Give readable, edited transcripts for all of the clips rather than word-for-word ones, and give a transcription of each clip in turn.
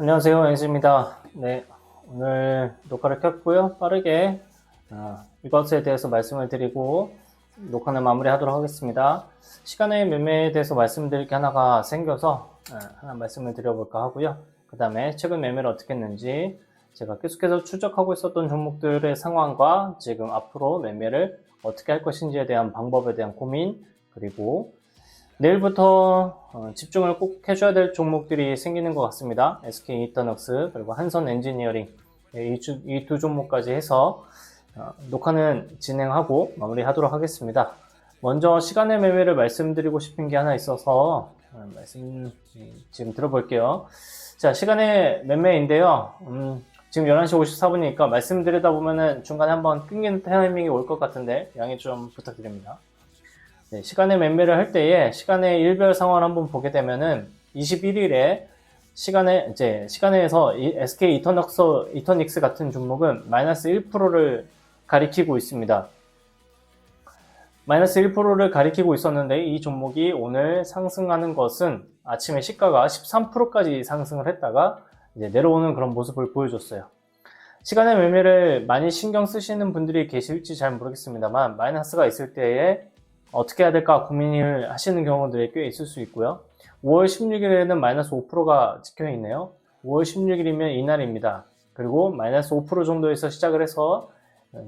안녕하세요, 엔지입니다. 네, 오늘 녹화를 켰고요. 빠르게 이것에 대해서 말씀을 드리고 녹화는 마무리하도록 하겠습니다. 시간의 매매에 대해서 말씀드릴 게 하나가 생겨서 하나 말씀을 드려볼까 하고요. 그 다음에 최근 매매를 어떻게 했는지, 제가 계속해서 추적하고 있었던 종목들의 상황과 지금 앞으로 매매를 어떻게 할 것인지에 대한 방법에 대한 고민, 그리고 내일부터 집중을 꼭 해줘야 될 종목들이 생기는 것 같습니다. SK 이터넉스 그리고 한선 엔지니어링, 이 두 종목까지 해서 녹화는 진행하고 마무리하도록 하겠습니다. 먼저 시간의 매매를 말씀드리고 싶은 게 하나 있어서 지금 들어볼게요. 자, 시간의 매매인데요. 지금 11시 54분이니까 말씀드리다 보면은 중간에 한번 끊기는 타이밍이 올 것 같은데 양해 좀 부탁드립니다. 네, 시간의 매매를 할 때에 시간의 일별 상황을 한번 보게 되면은 21일에 시간에서 SK 이터닉스 같은 종목은 마이너스 1%를 가리키고 있습니다. 마이너스 1%를 가리키고 있었는데 이 종목이 오늘 상승하는 것은 아침에 시가가 13%까지 상승을 했다가 이제 내려오는 그런 모습을 보여줬어요. 시간의 매매를 많이 신경 쓰시는 분들이 계실지 잘 모르겠습니다만, 마이너스가 있을 때에 어떻게 해야 될까 고민을 하시는 경우들이 꽤 있을 수 있고요. 5월 16일에는 마이너스 5%가 찍혀 있네요. 5월 16일이면 이날입니다. 그리고 마이너스 5% 정도에서 시작을 해서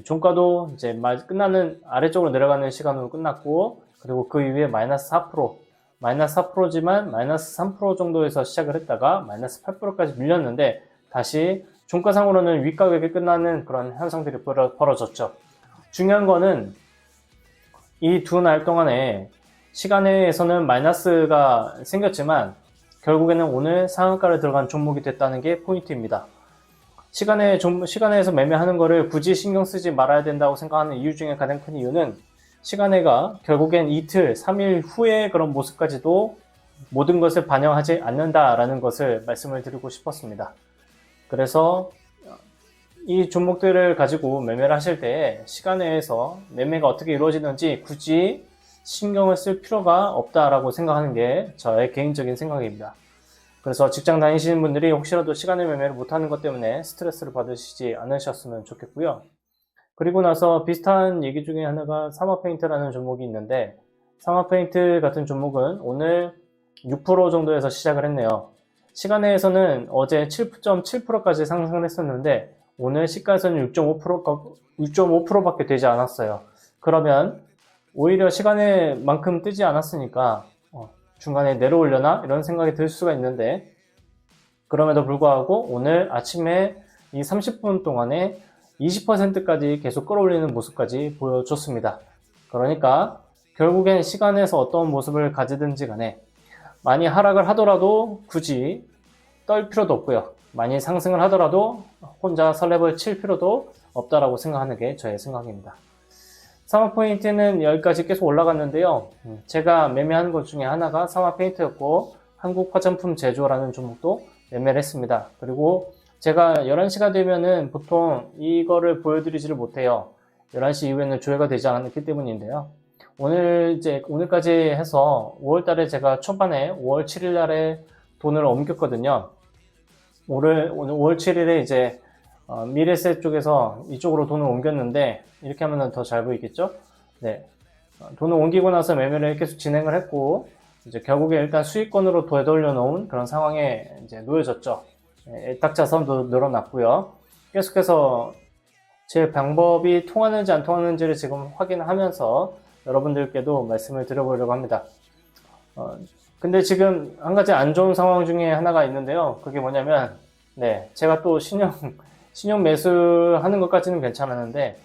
종가도 이제 끝나는 아래쪽으로 내려가는 시간으로 끝났고, 그리고 그 이후에 마이너스 4%지만 마이너스 3% 정도에서 시작을 했다가 마이너스 8%까지 밀렸는데, 다시 종가상으로는 윗가격에 끝나는 그런 현상들이 벌어졌죠. 중요한 거는 이 두 날 동안에 시간에서는 마이너스가 생겼지만 결국에는 오늘 상한가를 들어간 종목이 됐다는 게 포인트입니다. 시간에서 매매하는 거를 굳이 신경 쓰지 말아야 된다고 생각하는 이유 중에 가장 큰 이유는, 시간에가 결국엔 이틀, 3일 후의 그런 모습까지도 모든 것을 반영하지 않는다라는 것을 말씀을 드리고 싶었습니다. 그래서 이 종목들을 가지고 매매를 하실 때 시간에서 매매가 어떻게 이루어지는지 굳이 신경을 쓸 필요가 없다라고 생각하는 게 저의 개인적인 생각입니다. 그래서 직장 다니시는 분들이 혹시라도 시간의 매매를 못하는 것 때문에 스트레스를 받으시지 않으셨으면 좋겠고요. 그리고 나서 비슷한 얘기 중에 하나가 사마페인트라는 종목이 있는데, 사마페인트 같은 종목은 오늘 6% 정도에서 시작을 했네요. 시간에서는 어제 7.7%까지 상승을 했었는데 오늘 시가에서는 6.5%밖에 되지 않았어요. 그러면 오히려 시간에만큼 뜨지 않았으니까 중간에 내려오려나 이런 생각이 들 수가 있는데, 그럼에도 불구하고 오늘 아침에 이 30분 동안에 20%까지 계속 끌어올리는 모습까지 보여줬습니다. 그러니까 결국엔 시간에서 어떤 모습을 가지든지 간에 많이 하락을 하더라도 굳이 떨 필요도 없고요. 많이 상승을 하더라도 혼자 설렙을 칠 필요도 없다라고 생각하는 게 저의 생각입니다. 사마포인트는 여기까지 계속 올라갔는데요. 제가 매매하는 것 중에 하나가 사마페인트였고, 한국 화장품 제조라는 종목도 매매를 했습니다. 그리고 제가 11시가 되면은 보통 이거를 보여드리지를 못해요. 11시 이후에는 조회가 되지 않았기 때문인데요. 오늘까지 해서 5월달에 제가 초반에 5월 7일 날에 돈을 옮겼거든요. 오늘 5월 7일에 이제 미래세 쪽에서 이쪽으로 돈을 옮겼는데, 이렇게 하면 더 잘 보이겠죠? 네. 돈을 옮기고 나서 매매를 계속 진행을 했고, 이제 결국에 일단 수익권으로 되돌려 놓은 그런 상황에 이제 놓여졌죠. 애탁자산도 늘어났고요. 계속해서 제 방법이 통하는지 안 통하는지를 지금 확인하면서 여러분들께도 말씀을 드려보려고 합니다. 근데 지금 한 가지 안 좋은 상황 중에 하나가 있는데요. 그게 뭐냐면, 제가 또 신용 매수하는 것까지는 괜찮았는데,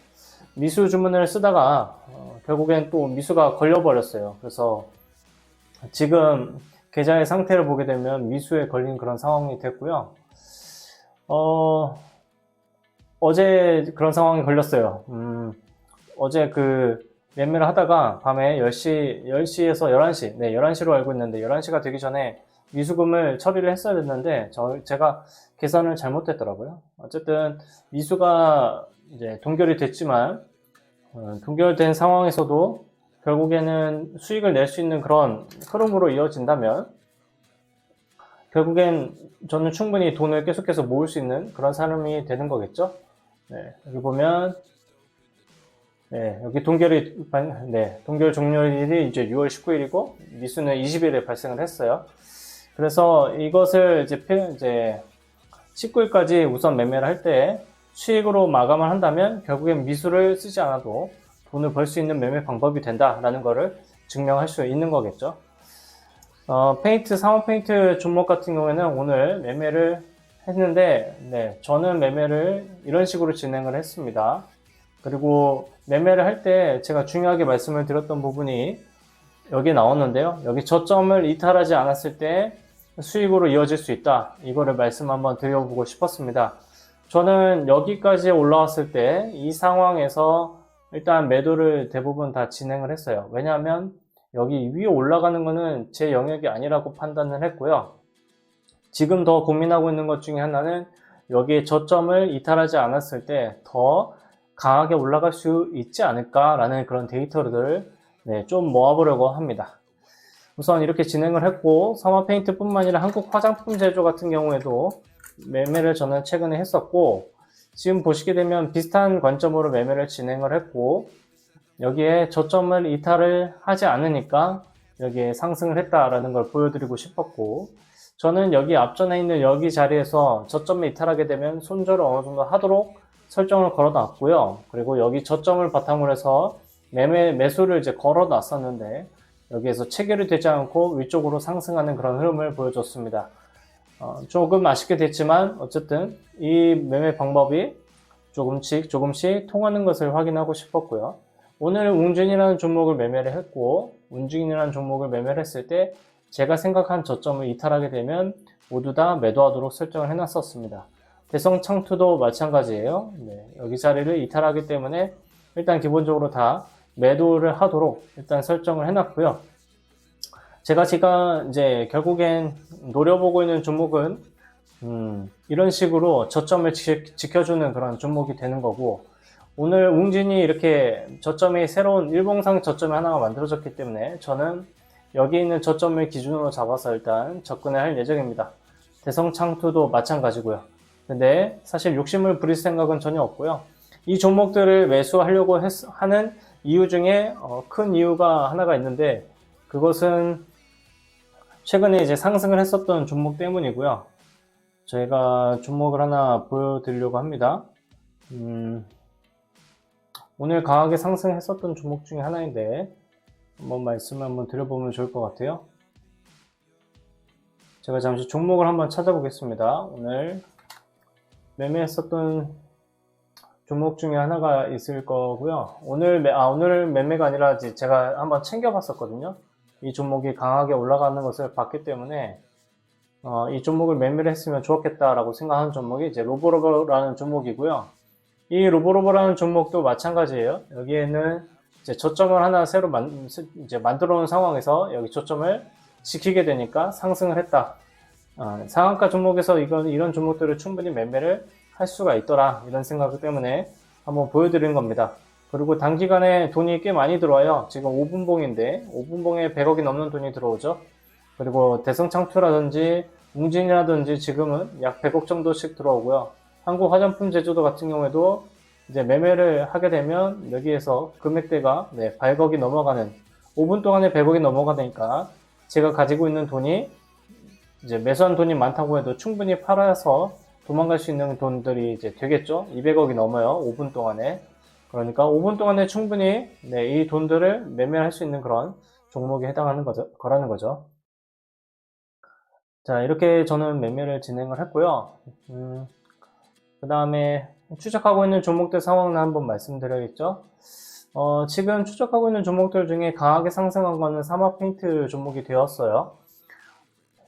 미수 주문을 쓰다가 결국엔 또 미수가 걸려버렸어요. 그래서 지금 계좌의 상태를 보게 되면 미수에 걸린 그런 상황이 됐고요. 어제 그런 상황이 걸렸어요. 어제 매매를 하다가 밤에 10시에서 11시, 11시로 알고 있는데 11시가 되기 전에 미수금을 처리를 했어야 됐는데 제가 계산을 잘못했더라고요. 어쨌든 미수가 이제 동결이 됐지만, 동결된 상황에서도 결국에는 수익을 낼 수 있는 그런 흐름으로 이어진다면 결국엔 저는 충분히 돈을 계속해서 모을 수 있는 그런 사람이 되는 거겠죠. 네, 여기 보면 네, 여기 동결 종료일이 이제 6월 19일이고 미수는 20일에 발생을 했어요. 그래서 이것을 이제 19일까지 우선 매매를 할 때 수익으로 마감을 한다면 결국엔 미수를 쓰지 않아도 돈을 벌 수 있는 매매 방법이 된다라는 것을 증명할 수 있는 거겠죠. 상업 페인트 종목 같은 경우에는 오늘 매매를 했는데, 네, 저는 매매를 이런 식으로 진행을 했습니다. 그리고 매매를 할 때 제가 중요하게 말씀을 드렸던 부분이 여기 나왔는데요. 여기 저점을 이탈하지 않았을 때 수익으로 이어질 수 있다. 이거를 말씀 한번 드려보고 싶었습니다. 저는 여기까지 올라왔을 때 이 상황에서 일단 매도를 대부분 다 진행을 했어요. 왜냐하면 여기 위에 올라가는 거는 제 영역이 아니라고 판단을 했고요. 지금 더 고민하고 있는 것 중에 하나는 여기에 저점을 이탈하지 않았을 때 더 강하게 올라갈 수 있지 않을까라는 그런 데이터를 좀 모아보려고 합니다. 우선 이렇게 진행을 했고, 사마페인트뿐만 아니라 한국 화장품 제조 같은 경우에도 매매를 저는 최근에 했었고, 지금 보시게 되면 비슷한 관점으로 매매를 진행을 했고, 여기에 저점을 이탈을 하지 않으니까 여기에 상승을 했다라는 걸 보여드리고 싶었고, 저는 여기 앞전에 있는 여기 자리에서 저점을 이탈하게 되면 손절을 어느 정도 하도록 설정을 걸어 놨고요. 그리고 여기 저점을 바탕으로 해서 매수를 이제 걸어 놨었는데 여기에서 체결이 되지 않고 위쪽으로 상승하는 그런 흐름을 보여줬습니다. 조금 아쉽게 됐지만 어쨌든 이 매매 방법이 조금씩 통하는 것을 확인하고 싶었고요. 오늘 웅준이라는 종목을 매매를 했고, 웅준이라는 종목을 매매를 했을 때 제가 생각한 저점을 이탈하게 되면 모두 다 매도하도록 설정을 해놨었습니다. 대성창투도 마찬가지예요. 네, 여기 자리를 이탈하기 때문에 일단 기본적으로 다 매도를 하도록 일단 설정을 해놨고요. 제가 이제 결국엔 노려보고 있는 종목은 이런 식으로 저점을 지켜주는 그런 종목이 되는 거고, 오늘 웅진이 이렇게 저점이 새로운 일봉상 저점이 하나가 만들어졌기 때문에 저는 여기 있는 저점을 기준으로 잡아서 일단 접근을 할 예정입니다. 대성창투도 마찬가지고요. 근데 사실 욕심을 부릴 생각은 전혀 없고요. 이 종목들을 매수하려고 하는 이유 중에 큰 이유가 하나가 있는데, 그것은 최근에 이제 상승을 했었던 종목 때문이고요. 저희가 종목을 하나 보여드리려고 합니다. 오늘 강하게 상승했었던 종목 중에 하나인데 한번 말씀을 한번 드려보면 좋을 것 같아요. 제가 잠시 종목을 한번 찾아보겠습니다. 오늘 매매했었던 종목 중에 하나가 있을 거고요. 오늘 매매가 아니라 제가 한번 챙겨봤었거든요. 이 종목이 강하게 올라가는 것을 봤기 때문에 이 종목을 매매를 했으면 좋았겠다라고 생각하는 종목이 이제 로보로보라는 종목이고요. 이 로보로보라는 종목도 마찬가지예요. 여기에는 이제 저점을 하나 새로 만들어 놓은 상황에서 여기 저점을 지키게 되니까 상승을 했다. 상한가 종목에서 이런 종목들을 충분히 매매를 할 수가 있더라, 이런 생각 때문에 한번 보여드린 겁니다. 그리고 단기간에 돈이 꽤 많이 들어와요. 지금 5분봉인데 5분봉에 100억이 넘는 돈이 들어오죠. 그리고 대성창투라든지 웅진이라든지 지금은 약 100억 정도씩 들어오고요. 한국 화장품 제조도 같은 경우에도 이제 매매를 하게 되면 여기에서 금액대가 100억이 넘어가는, 5분 동안에 100억이 넘어가니까 제가 가지고 있는 돈이 이제 매수한 돈이 많다고 해도 충분히 팔아서 도망갈 수 있는 돈들이 이제 되겠죠. 200억이 넘어요, 5분 동안에. 그러니까 5분 동안에 충분히 이 돈들을 매매할 수 있는 그런 종목에 해당하는 거라는 거죠. 자, 이렇게 저는 매매를 진행을 했고요. 그 다음에 추적하고 있는 종목들 상황을 한번 말씀드려야겠죠. 지금 추적하고 있는 종목들 중에 강하게 상승한 거는 사마페인트 종목이 되었어요.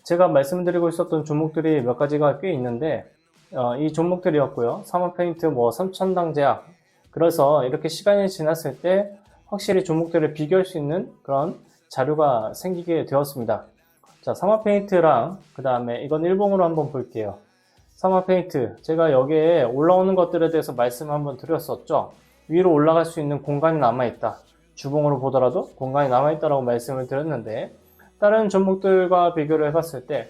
제가 말씀드리고 있었던 종목들이 몇 가지가 꽤 있는데 이 종목들이었고요. 사마페인트, 삼천당제약. 그래서 이렇게 시간이 지났을 때 확실히 종목들을 비교할 수 있는 그런 자료가 생기게 되었습니다. 자, 사마페인트랑 그 다음에 이건 일봉으로 한번 볼게요. 사마페인트, 제가 여기에 올라오는 것들에 대해서 말씀 한번 드렸었죠. 위로 올라갈 수 있는 공간이 남아있다. 주봉으로 보더라도 공간이 남아있다라고 말씀을 드렸는데, 다른 종목들과 비교를 해봤을 때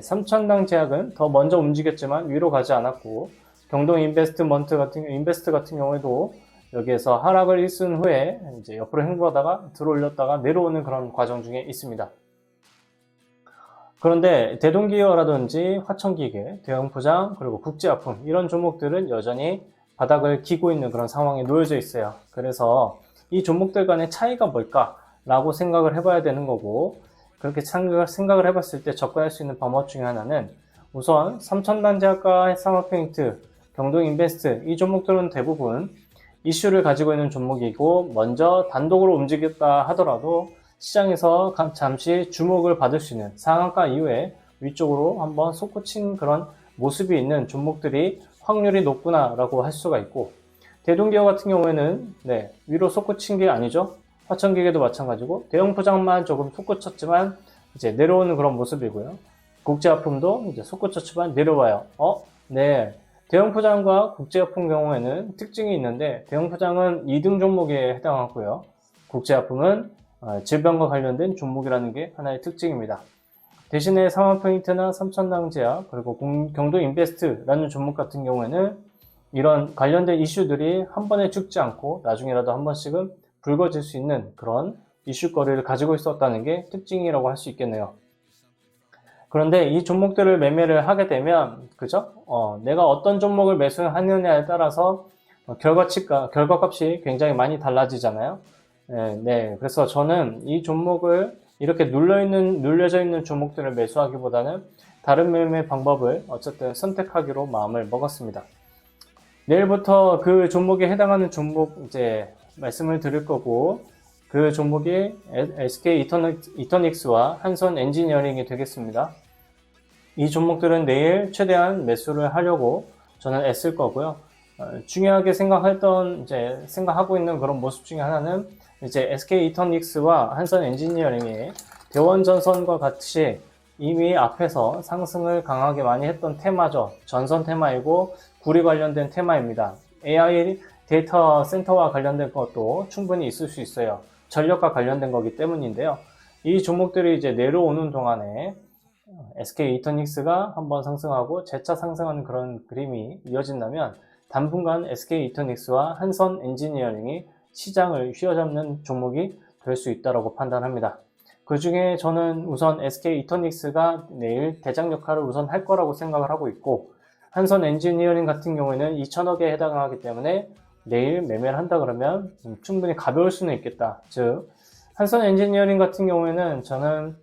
삼천당 제약은 더 먼저 움직였지만 위로 가지 않았고, 경동 인베스트 같은 경우에도 여기에서 하락을 일순 후에 이제 옆으로 횡보하다가 들어올렸다가 내려오는 그런 과정 중에 있습니다. 그런데 대동기어라든지 화천기계, 대형포장, 그리고 국제화품 이런 종목들은 여전히 바닥을 기고 있는 그런 상황에 놓여져 있어요. 그래서 이 종목들 간의 차이가 뭘까라고 생각을 해봐야 되는 거고, 그렇게 생각을 해봤을 때 접근할 수 있는 방법 중에 하나는 우선 삼천단제약과 해상화페인트, 경동인베스트 이 종목들은 대부분 이슈를 가지고 있는 종목이고, 먼저 단독으로 움직였다 하더라도 시장에서 잠시 주목을 받을 수 있는 상한가 이후에 위쪽으로 한번 솟구친 그런 모습이 있는 종목들이 확률이 높구나라고 할 수가 있고, 대동기업 같은 경우에는 위로 솟구친 게 아니죠. 화천기계도 마찬가지고 대형 포장만 조금 솟구쳤지만 이제 내려오는 그런 모습이고요. 국제화품도 이제 솟구쳤지만 내려와요. 대형 포장과 국제화품 경우에는 특징이 있는데, 대형 포장은 2등 종목에 해당하고요. 국제화품은 질병과 관련된 종목이라는 게 하나의 특징입니다. 대신에 상황포인트나 삼천당제약 그리고 경동인베스트라는 종목 같은 경우에는 이런 관련된 이슈들이 한 번에 죽지 않고 나중에라도 한 번씩은 불거질 수 있는 그런 이슈거리를 가지고 있었다는 게 특징이라고 할 수 있겠네요. 그런데 이 종목들을 매매를 하게 되면, 그죠? 내가 어떤 종목을 매수하느냐에 따라서 결과값이 굉장히 많이 달라지잖아요. 그래서 저는 이 종목을 이렇게 눌려져 있는 종목들을 매수하기보다는 다른 매매 방법을 어쨌든 선택하기로 마음을 먹었습니다. 내일부터 그 종목에 해당하는 종목 이제 말씀을 드릴 거고, 그 종목이 SK 이터닉스와 한선 엔지니어링이 되겠습니다. 이 종목들은 내일 최대한 매수를 하려고 저는 애쓸 거고요. 중요하게 생각하고 있는 그런 모습 중에 하나는 이제 SK 이터닉스와 한선 엔지니어링의 대원전선과 같이 이미 앞에서 상승을 강하게 많이 했던 테마죠. 전선 테마이고 구리 관련된 테마입니다. AI 데이터 센터와 관련된 것도 충분히 있을 수 있어요. 전력과 관련된 거기 때문인데요. 이 종목들이 이제 내려오는 동안에 SK 이터닉스가 한번 상승하고 재차 상승하는 그런 그림이 이어진다면 당분간 SK 이터닉스와 한선 엔지니어링이 시장을 휘어잡는 종목이 될 수 있다고 판단합니다. 그 중에 저는 우선 SK 이터닉스가 내일 대장 역할을 우선 할 거라고 생각을 하고 있고, 한선 엔지니어링 같은 경우에는 2천억에 해당하기 때문에 내일 매매를 한다 그러면 충분히 가벼울 수는 있겠다. 즉, 한선 엔지니어링 같은 경우에는 저는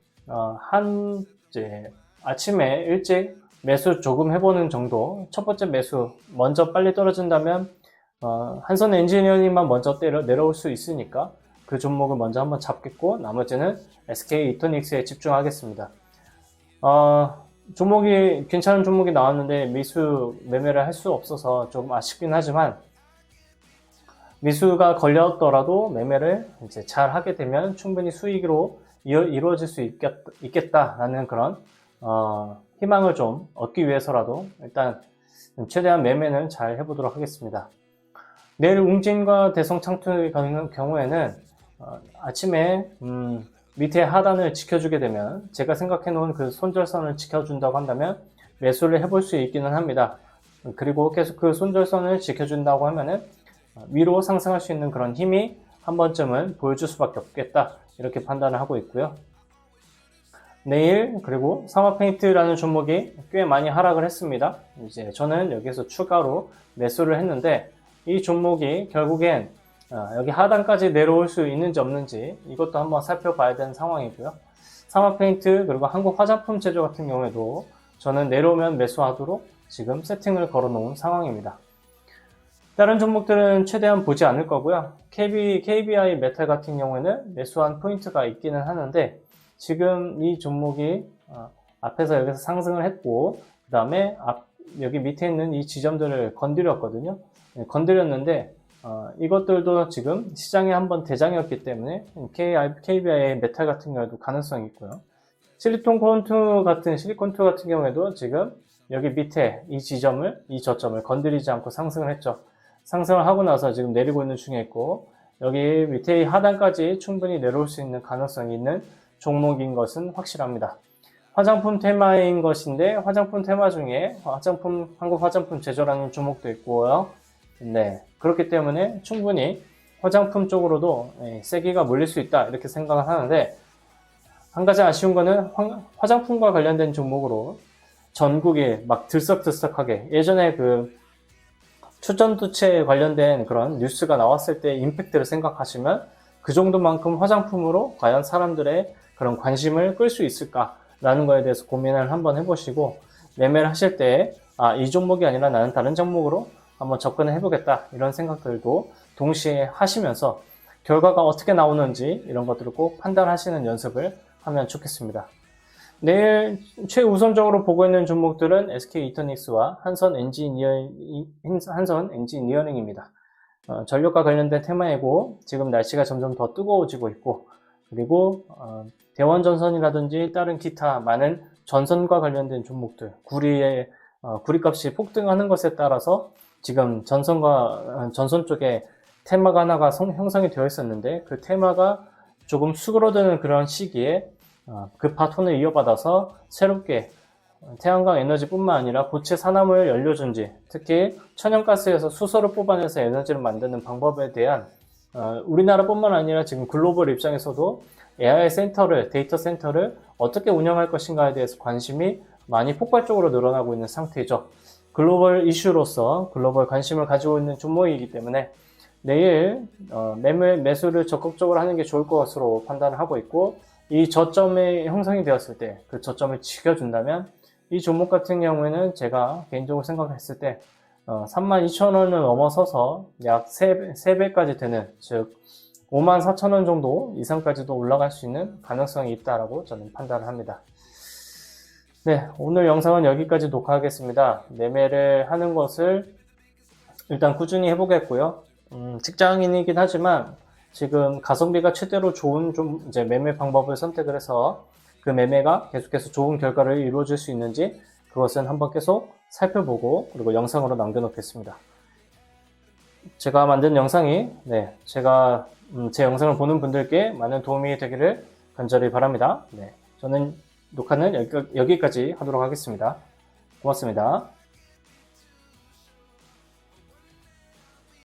아침에 일찍 매수 조금 해보는 정도, 첫 번째 매수 먼저 빨리 떨어진다면 한선 엔지니어링만 먼저 내려올 수 있으니까 그 종목을 먼저 한번 잡겠고, 나머지는 SK 이터닉스에 집중하겠습니다. 괜찮은 종목이 나왔는데 매매를 할 수 없어서 조금 아쉽긴 하지만, 미수가 걸렸더라도 매매를 이제 잘 하게 되면 충분히 수익으로 이루어질 수 있겠다라는 그런 희망을 좀 얻기 위해서라도 일단 최대한 매매는 잘 해보도록 하겠습니다. 내일 웅진과 대성창투의 경우에는 아침에 밑에 하단을 지켜주게 되면, 제가 생각해 놓은 그 손절선을 지켜준다고 한다면 매수를 해볼 수 있기는 합니다. 그리고 계속 그 손절선을 지켜준다고 하면은 위로 상승할 수 있는 그런 힘이 한 번쯤은 보여줄 수밖에 없겠다, 이렇게 판단을 하고 있고요. 내일 그리고 상하페인트라는 종목이 꽤 많이 하락을 했습니다. 이제 저는 여기서 추가로 매수를 했는데, 이 종목이 결국엔 여기 하단까지 내려올 수 있는지 없는지 이것도 한번 살펴봐야 되는 상황이고요. 상하페인트 그리고 한국화장품 제조 같은 경우에도 저는 내려오면 매수하도록 지금 세팅을 걸어 놓은 상황입니다. 다른 종목들은 최대한 보지 않을 거고요. KBI 메탈 같은 경우에는 매수한 포인트가 있기는 하는데, 지금 이 종목이 앞에서 여기서 상승을 했고, 그 다음에 여기 밑에 있는 이 지점들을 건드렸거든요. 건드렸는데 이것들도 지금 시장에 한번 대장이었기 때문에 KBI 메탈 같은 경우에도 가능성이 있고요. 실리콘2 같은 경우에도 지금 여기 밑에 이 저점을 건드리지 않고 상승을 했죠. 상승을 하고 나서 지금 내리고 있는 중에 있고, 여기 밑에 하단까지 충분히 내려올 수 있는 가능성이 있는 종목인 것은 확실합니다. 화장품 테마인 것인데 화장품 테마 중에 한국 화장품 제조라는 종목도 있고요. 네, 그렇기 때문에 충분히 화장품 쪽으로도 세기가 몰릴 수 있다 이렇게 생각을 하는데, 한 가지 아쉬운 거는 화장품과 관련된 종목으로 전국에 막 들썩들썩하게, 예전에 그 추전두채에 관련된 그런 뉴스가 나왔을 때 임팩트를 생각하시면 그 정도만큼 화장품으로 과연 사람들의 그런 관심을 끌 수 있을까라는 거에 대해서 고민을 한번 해보시고, 매매를 하실 때 이 종목이 아니라 나는 다른 종목으로 한번 접근을 해보겠다 이런 생각들도 동시에 하시면서 결과가 어떻게 나오는지 이런 것들을 꼭 판단하시는 연습을 하면 좋겠습니다. 내일 최우선적으로 보고 있는 종목들은 SK 이터닉스와 한선 엔지니어링입니다. 전력과 관련된 테마이고 지금 날씨가 점점 더 뜨거워지고 있고, 그리고 대원전선이라든지 다른 기타 많은 전선과 관련된 종목들, 구리값이 폭등하는 것에 따라서 지금 전선 쪽에 테마가 하나가 형성이 되어 있었는데, 그 테마가 조금 수그러드는 그런 시기에 그 바톤을 이어받아서 새롭게 태양광 에너지뿐만 아니라 고체 산화물 연료전지, 특히 천연가스에서 수소를 뽑아내서 에너지를 만드는 방법에 대한 우리나라뿐만 아니라 지금 글로벌 입장에서도 AI 센터를, 데이터 센터를 어떻게 운영할 것인가에 대해서 관심이 많이 폭발적으로 늘어나고 있는 상태죠. 글로벌 이슈로서 글로벌 관심을 가지고 있는 종목이기 때문에 내일 매수를 적극적으로 하는 게 좋을 것으로 판단을 하고 있고, 이 저점이 형성이 되었을 때 그 저점을 지켜준다면 이 종목 같은 경우에는 제가 개인적으로 생각했을 때 32,000원을 넘어서서 약 3배까지 되는, 즉 54,000원 정도 이상까지도 올라갈 수 있는 가능성이 있다라고 저는 판단을 합니다. 네, 오늘 영상은 여기까지 녹화하겠습니다. 매매를 하는 것을 일단 꾸준히 해보겠고요. 직장인이긴 하지만 지금 가성비가 최대로 좋은 이제 매매 방법을 선택을 해서 그 매매가 계속해서 좋은 결과를 이루어질 수 있는지 그것은 한번 계속 살펴보고, 그리고 영상으로 남겨놓겠습니다. 제가 만든 영상이 제가 제 영상을 보는 분들께 많은 도움이 되기를 간절히 바랍니다. 저는 녹화는 여기까지 하도록 하겠습니다. 고맙습니다.